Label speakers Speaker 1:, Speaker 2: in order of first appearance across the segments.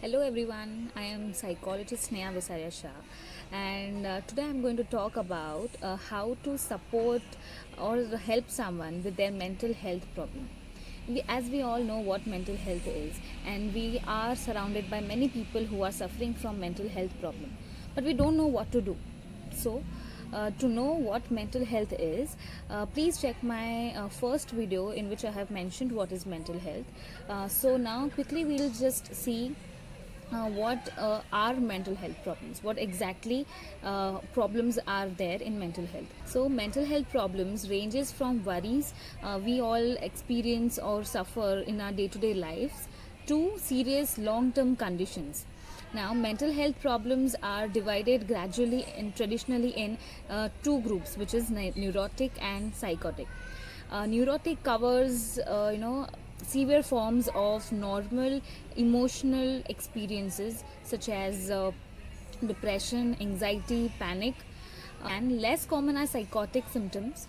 Speaker 1: Hello everyone, I am psychologist Sneha Visaria Shah, and today I'm going to talk about how to support or help someone with their mental health problem. As we all know what mental health is, and we are surrounded by many people who are suffering from mental health problem, but we don't know what to do. So to know what mental health is, please check my first video in which I have mentioned what is mental health. So now quickly we'll just see what are mental health problems, what exactly problems are there in mental health. So mental health problems ranges from worries we all experience or suffer in our day-to-day lives to serious long-term conditions. Now, mental health problems are divided gradually and traditionally in two groups, which is neurotic and psychotic. Neurotic covers, severe forms of normal emotional experiences such as depression, anxiety, panic, and less common are psychotic symptoms,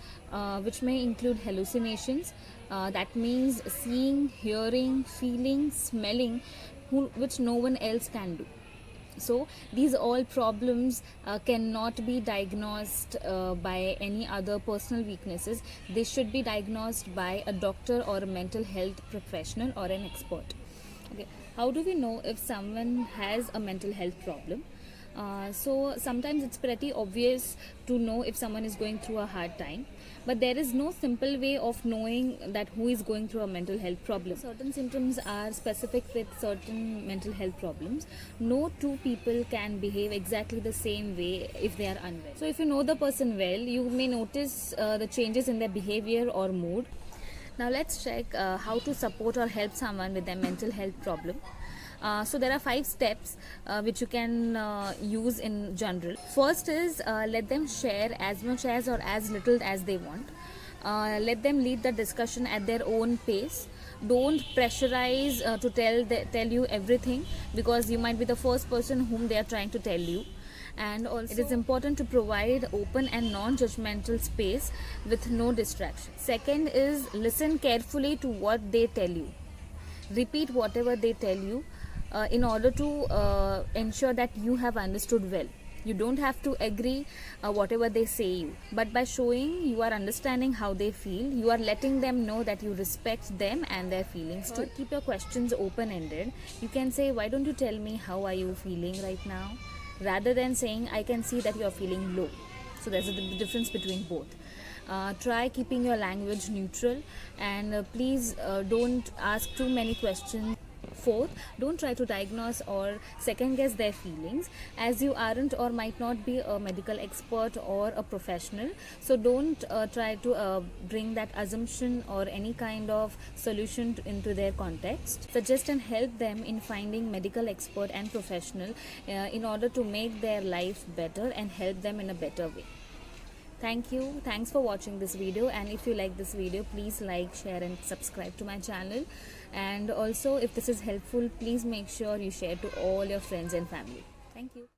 Speaker 1: which may include hallucinations. That means seeing, hearing, feeling, smelling, which no one else can do. So these all problems cannot be diagnosed by any other personal weaknesses. They should be diagnosed by a doctor or a mental health professional or an expert. Okay, how do we know if someone has a mental health problem? So sometimes it's pretty obvious to know if someone is going through a hard time, but there is no simple way of knowing that who is going through a mental health problem. Certain symptoms are specific with certain mental health problems. No two people can behave exactly the same way if they are unwell. So if you know the person well, you may notice the changes in their behavior or mood. Now let's check how to support or help someone with their mental health problem. So there are 5 steps which you can use in general. First is let them share as much as or as little as they want. Let them lead the discussion at their own pace. Don't pressurize to tell you everything, because you might be the first person whom they are trying to tell you. And also it is important to provide open and non-judgmental space with no distraction. Second is listen carefully to what they tell you. Repeat whatever they tell you in order to ensure that you have understood well. You don't have to agree whatever they say you, but by showing you are understanding how they feel, you are letting them know that you respect them and their feelings too. Keep your questions open-ended. You can say, why don't you tell me how are you feeling right now, rather than saying, I can see that you are feeling low. So there's a difference between both. Try keeping your language neutral, and please don't ask too many questions. Fourth, don't try to diagnose or second guess their feelings, as you aren't or might not be a medical expert or a professional. So don't try to bring that assumption or any kind of solution into their context. Suggest and help them in finding medical expert and professional in order to make their life better and help them in a better way. Thank you. Thanks for watching this video, and if you like this video, please like, share and subscribe to my channel. And also, if this is helpful, please make sure you share to all your friends and family. Thank you.